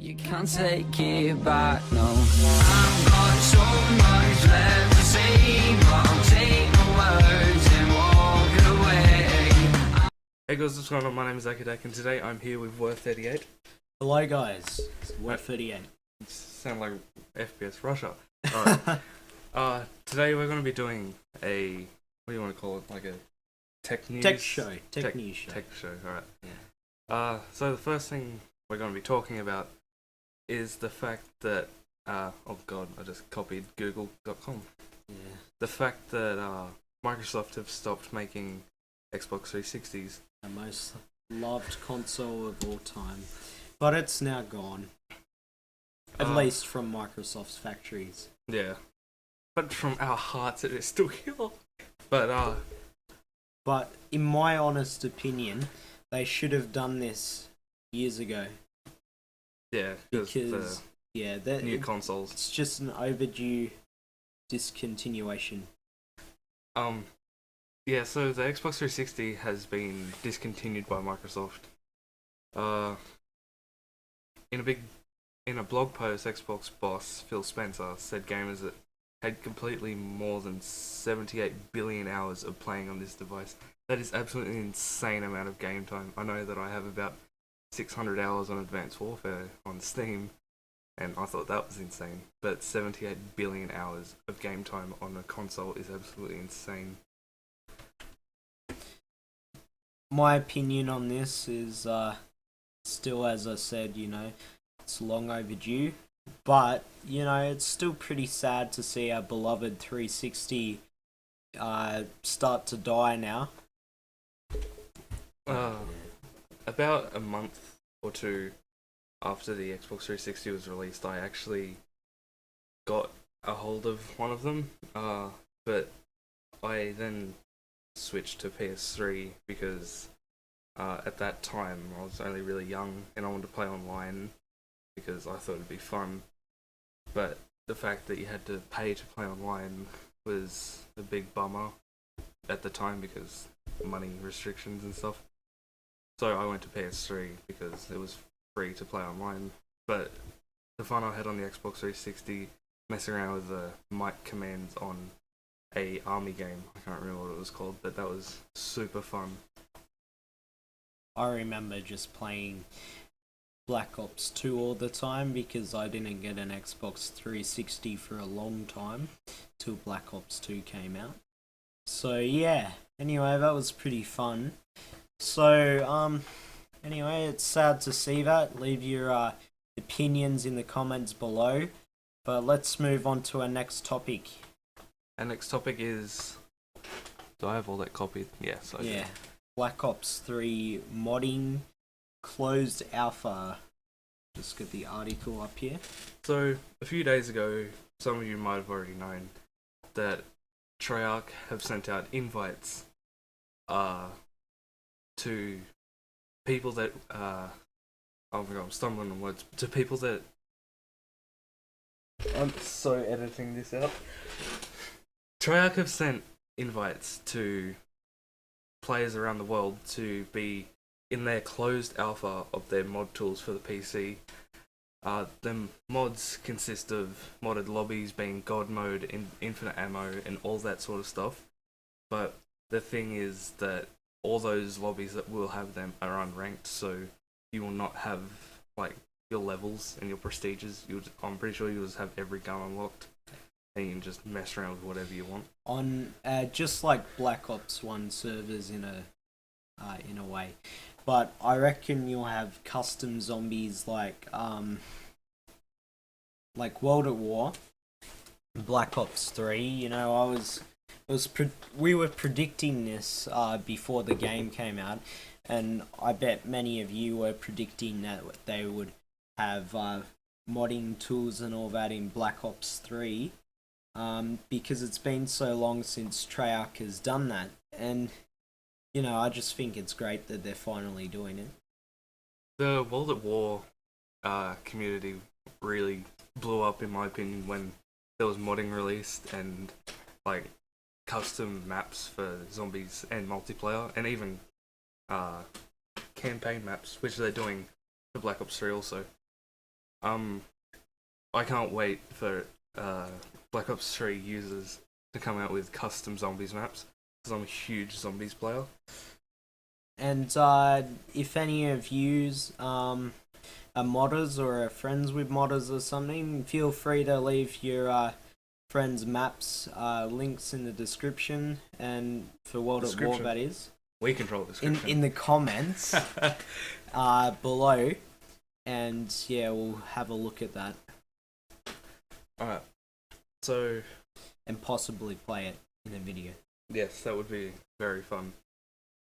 You can't take it back, no. I've got so much left to say, but I'll take my words and walk away. Hey guys, what's going on? My name is Zackydak, and today I'm here with wer38. Hello guys, it's wer38. Sound like FPS Russia. Alright. Today we're going to be doing a, what do you want to call it, like a tech news? Tech show. Tech news show. Tech show, alright. Yeah. So the first thing we're going to be talking about is the fact that, oh god, I just copied google.com. Yeah. The fact that Microsoft have stopped making Xbox 360s. The most loved console of all time. But it's now gone. At least from Microsoft's factories. Yeah. But from our hearts it is still here. But in my honest opinion, they should have done this years ago. Yeah, because the new consoles. It's just an overdue discontinuation. Yeah, so the Xbox 360 has been discontinued by Microsoft. In a blog post, Xbox boss Phil Spencer said gamers that had completely more than 78 billion hours of playing on this device. That is absolutely an insane amount of game time. I know that I have about 600 hours on Advanced Warfare on Steam, and I thought that was insane. But 78 billion hours of game time on a console is absolutely insane. My opinion on this is still, as I said, it's long overdue. But, it's still pretty sad to see our beloved 360 start to die now. About a month or two after the Xbox 360 was released, I actually got a hold of one of them, but I then switched to PS3 because at that time I was only really young and I wanted to play online because I thought it'd be fun. But the fact that you had to pay to play online was a big bummer at the time because money restrictions and stuff. So I went to PS3 because it was free to play online. But the fun I had on the Xbox 360, messing around with the mic commands on a army game, I can't remember what it was called, but that was super fun. I remember just playing Black Ops 2 all the time because I didn't get an Xbox 360 for a long time till Black Ops 2 came out. So yeah, anyway, that was pretty fun. So, anyway, it's sad to see that. Leave your opinions in the comments below. But let's move on to our next topic. Our next topic is... Do I have all that copied? Yes, I do. Black Ops 3 modding closed alpha. Just get the article up here. So, a few days ago, some of you might have already known that Treyarch have sent out invites to people that oh my god, I'm stumbling on words. To people that... I'm so editing this out. Treyarch have sent invites to players around the world to be in their closed alpha of their mod tools for the PC. The mods consist of modded lobbies, being God mode, infinite ammo, and all that sort of stuff. But the thing is that all those lobbies that will have them are unranked, so you will not have like your levels and your prestiges. I'm pretty sure you'll just have every gun unlocked, and you can just mess around with whatever you want. On just like Black Ops 1 servers in a way, but I reckon you'll have custom zombies like World at War, Black Ops 3. We were predicting this before the game came out, and I bet many of you were predicting that they would have modding tools and all that in Black Ops 3, because it's been so long since Treyarch has done that, and I just think it's great that they're finally doing it. The World at War community really blew up, in my opinion, when there was modding released and like custom maps for zombies and multiplayer, and even campaign maps, which they're doing for Black Ops 3 also. I can't wait for Black Ops 3 users to come out with custom zombies maps, because I'm a huge zombies player. And if any of yous are modders or are friends with modders or something, feel free to leave your friends' maps links in the description, and for World at War, that is. We control the description. In the comments below, and yeah, we'll have a look at that Alright, so and possibly play it in a video. yes, that would be very fun.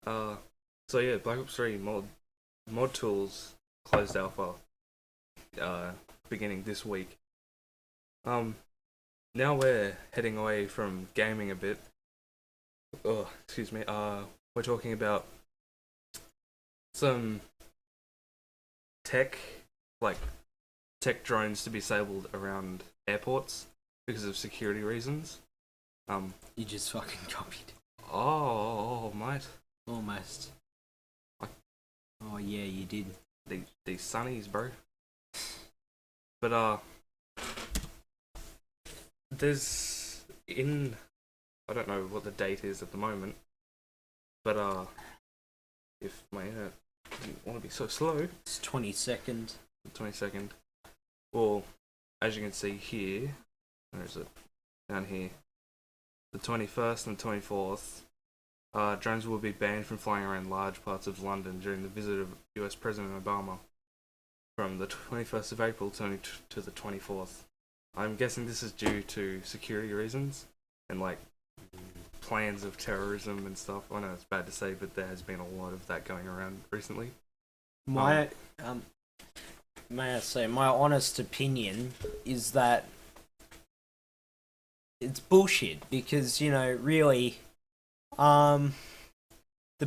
So yeah, Black Ops 3 mod tools closed alpha beginning this week. Now we're heading away from gaming a bit. Oh, excuse me. We're talking about some tech drones to be disabled around airports because of security reasons. You just fucking copied. Oh, mate. Almost. Oh yeah, you did. These sunnies, bro. But there's I don't know what the date is at the moment, but if my internet didn't want to be so slow, It's 22nd. 22nd. Well, as you can see here, where is it? Down here. The 21st and 24th, drones will be banned from flying around large parts of London during the visit of US President Obama from the 21st of April to the 24th. I'm guessing this is due to security reasons and like plans of terrorism and stuff. I know it's bad to say, but there has been a lot of that going around recently. May I say, my honest opinion is that it's bullshit, because, you know, really, the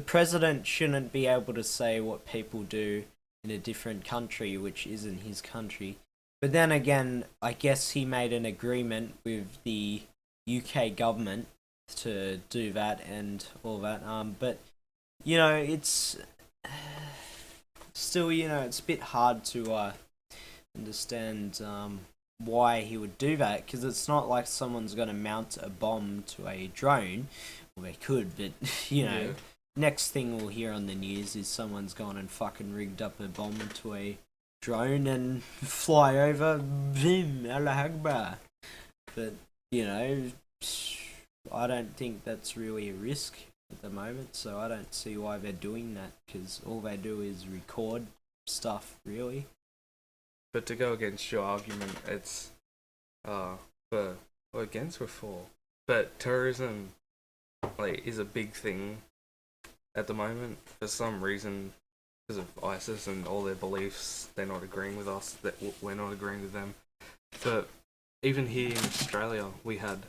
president shouldn't be able to say what people do in a different country, which isn't his country. But then again, I guess he made an agreement with the UK government to do that and all that. But, you know, it's still, you know, it's a bit hard to understand why he would do that, because it's not like someone's going to mount a bomb to a drone. Well, they could, but, you know, Yeah. next thing we'll hear on the news is someone's gone and fucking rigged up a bomb to a drone and fly over. Bim, Allah Akbar. But, you know, I don't think that's really a risk at the moment, so I don't see why they're doing that, because all they do is record stuff, really. But to go against your argument, it's against or for. But terrorism is a big thing at the moment. For some reason, because of ISIS and all their beliefs, they're not agreeing with us, that we're not agreeing with them. But even here in Australia, we had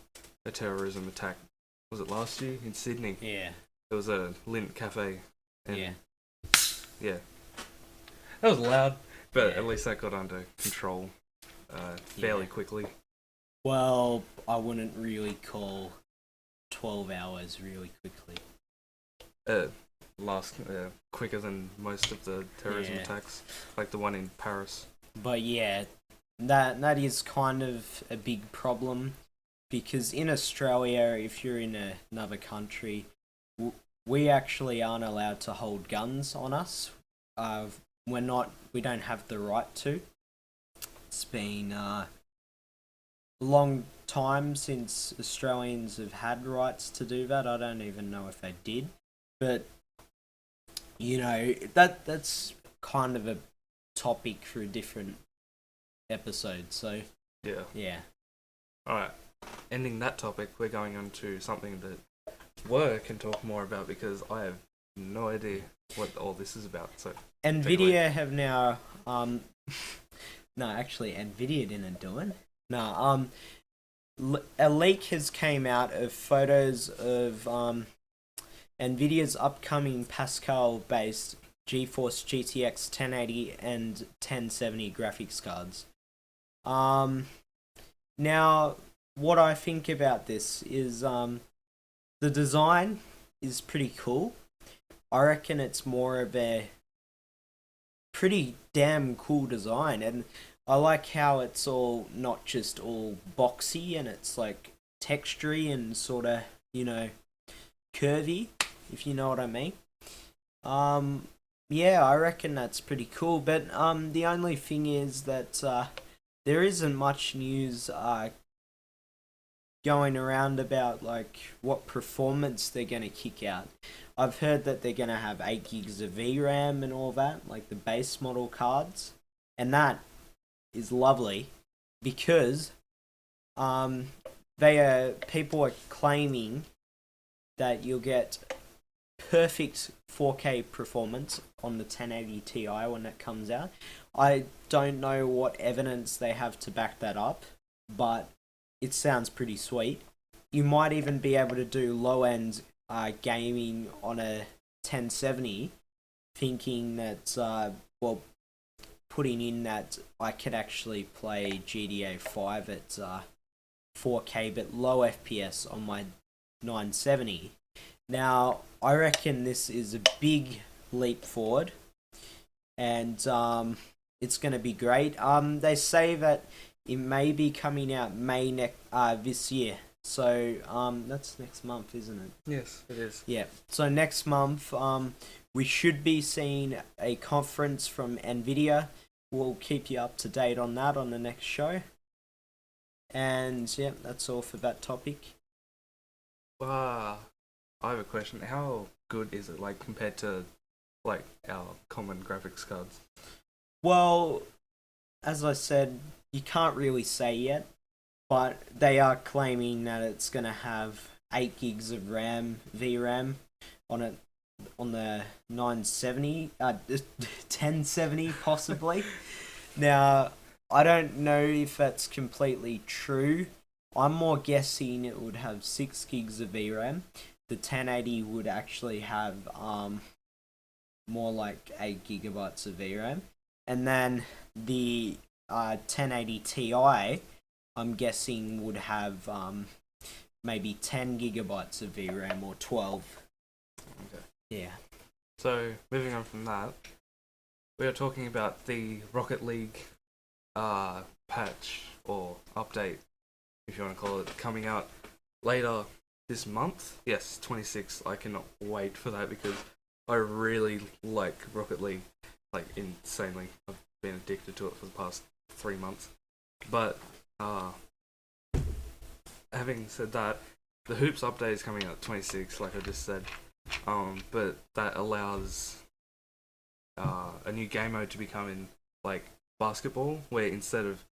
a terrorism attack. Was it last year in Sydney? Yeah. There was a Lint cafe. And Yeah. yeah. That was loud, but Yeah. at least that got under control fairly quickly. Well, I wouldn't really call 12 hours really quickly. Quicker than most of the terrorism Yeah. attacks, like the one in Paris. But yeah, that is kind of a big problem, because in Australia, if you're in another country, we actually aren't allowed to hold guns on us. We don't have the right to. It's been a long time since Australians have had rights to do that. I don't even know if they did, but you know, that's kind of a topic for a different episode. So yeah. Alright, ending that topic, we're going on to something that Wer can talk more about, because I have no idea what all this is about. So Nvidia have now no, actually Nvidia didn't do it. No, a leak has came out of photos of Nvidia's upcoming Pascal-based GeForce GTX 1080 and 1070 graphics cards. Now, what I think about this is the design is pretty cool. I reckon it's more of a pretty damn cool design, and I like how it's all not just all boxy and it's like textury and sort of, you know, curvy, if you know what I mean. Yeah, I reckon that's pretty cool. But the only thing is that there isn't much news going around about like what performance they're gonna kick out. I've heard that they're gonna have 8 gigs of VRAM and all that, like the base model cards, and that is lovely because people are claiming that you'll get perfect 4K performance on the 1080 Ti when it comes out. I don't know what evidence they have to back that up, but it sounds pretty sweet. You might even be able to do low-end gaming on a 1070, thinking that, putting in that I could actually play GTA 5 at 4K but low FPS on my 970. Now, I reckon this is a big leap forward, and it's going to be great. They say that it may be coming out May this year, so that's next month, isn't it? Yes, it is. Yeah. So next month, we should be seeing a conference from Nvidia. We'll keep you up to date on that on the next show. And yeah, that's all for that topic. I have a question. How good is it, like, compared to, like, our common graphics cards? Well, as I said, you can't really say yet, but they are claiming that it's going to have 8 gigs of VRAM on it, on the 970, 1070 possibly. Now, I don't know if that's completely true. I'm more guessing it would have 6 gigs of VRAM. The 1080 would actually have more like 8 gigabytes of VRAM. And then the 1080 Ti, I'm guessing would have maybe 10 gigabytes of VRAM or 12. Okay. Yeah. So, moving on from that, we are talking about the Rocket League patch or update, if you want to call it, coming out later this month. Yes, 26th. I cannot wait for that because I really like Rocket League, like insanely. I've been addicted to it for the past 3 months. But having said that, the Hoops update is coming out 26th, like I just said. But that allows a new game mode to become in like basketball, where instead of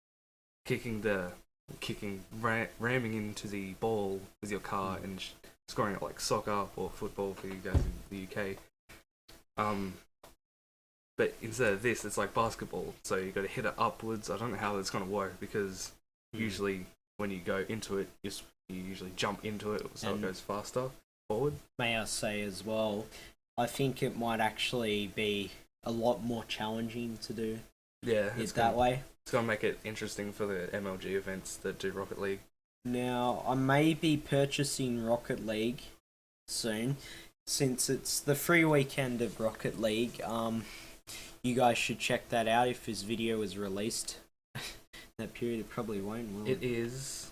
ramming into the ball with your car and scoring it like soccer or football for you guys in the UK. But instead of this, it's like basketball, so you got to hit it upwards. I don't know how that's gonna work because usually when you go into it, you usually jump into it, so it goes faster forward. May I say as well, I think it might actually be a lot more challenging to do it that way. It's gonna make it interesting for the MLG events that do Rocket League. Now, I may be purchasing Rocket League soon, since it's the free weekend of Rocket League. You guys should check that out if this video is released. That period, it probably won't, will it? It is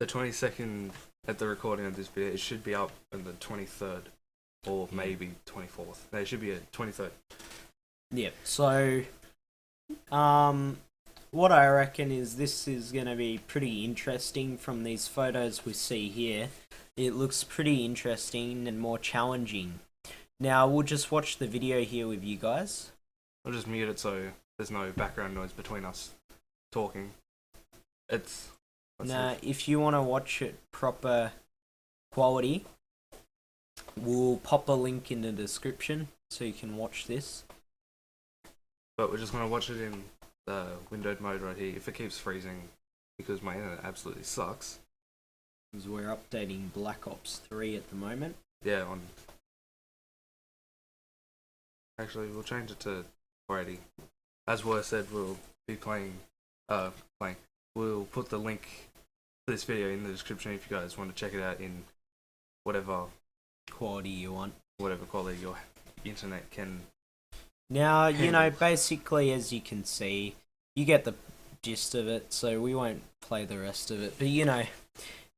the 22nd at the recording of this video. It should be up on the 23rd or maybe 24th. No, it should be a 23rd. Yeah, so what I reckon is this is going to be pretty interesting from these photos we see here. It looks pretty interesting and more challenging. Now, we'll just watch the video here with you guys. I'll just mute it so there's no background noise between us talking. If you want to watch it proper quality, we'll pop a link in the description so you can watch this. But we're just going to watch it in the windowed mode right here. If it keeps freezing, because my internet absolutely sucks. Because we're updating Black Ops 3 at the moment. Yeah, Actually, we'll change it to 480. As Were said, we'll be playing. We'll put the link to this video in the description if you guys want to check it out in whatever quality you want. Whatever quality your internet can. Now, you know, basically, as you can see, you get the gist of it, so we won't play the rest of it. But you know,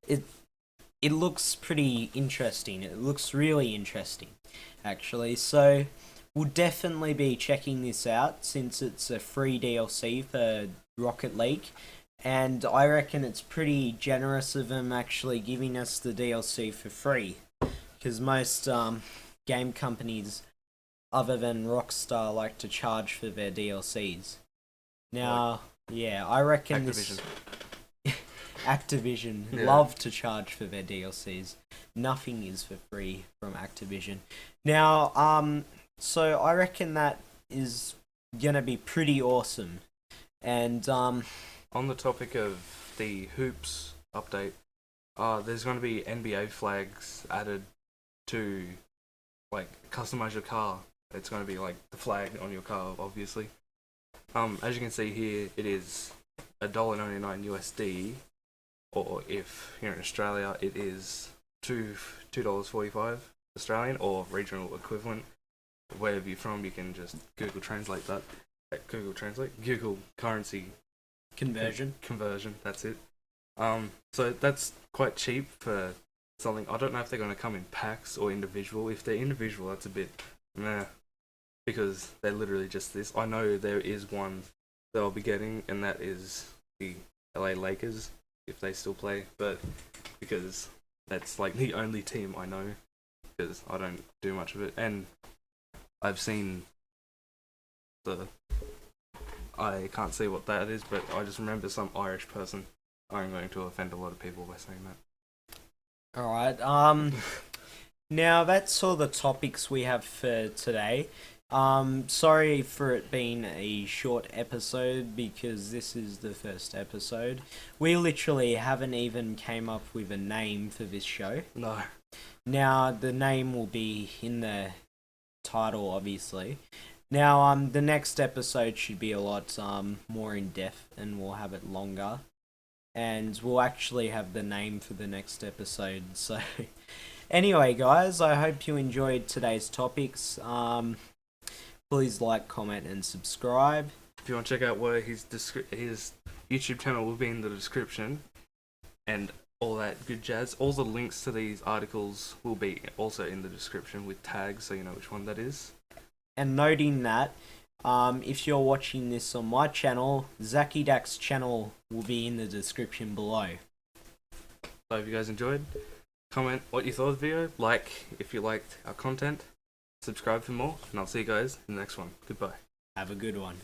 it looks pretty interesting. It looks really interesting, actually. So we'll definitely be checking this out since it's a free DLC for Rocket League. And I reckon it's pretty generous of them actually giving us the DLC for free. Because most game companies, other than Rockstar, like to charge for their DLCs. Now, yeah, I reckon Activision. Activision Yeah. love to charge for their DLCs. Nothing is for free from Activision. Now, so I reckon that is gonna be pretty awesome. And On the topic of the hoops update, there's going to be NBA flags added to, like, customize your car. It's going to be like the flag on your car, obviously. As you can see here, it is $1.99 USD, or if you're in Australia, it is $2.45 Australian, or regional equivalent. Wherever you're from, you can just Google Translate that. Google currency conversion. conversion. That's it. So that's quite cheap for something. I don't know if they're going to come in packs or individual. If they're individual, that's a bit meh, because they're literally just this. I know there is one that I'll be getting, and that is the LA Lakers, if they still play. But because that's like the only team I know, because I don't do much of it, and I've seen I can't see what that is, but I just remember some Irish person. I'm going to offend a lot of people by saying that. Alright, now that's all the topics we have for today. Sorry for it being a short episode, because this is the first episode. We literally haven't even came up with a name for this show. No. Now, the name will be in the title, obviously. Now, the next episode should be a lot more in depth, and we'll have it longer. And we'll actually have the name for the next episode. So, anyway, guys, I hope you enjoyed today's topics. Please like, comment, and subscribe. If you want to check out where his YouTube channel will be in the description, and all that good jazz. All the links to these articles will be also in the description with tags, so you know which one that is. And noting that, if you're watching this on my channel, Zackydak's channel will be in the description below. So if you guys enjoyed, comment what you thought of the video, like if you liked our content, subscribe for more, and I'll see you guys in the next one. Goodbye. Have a good one.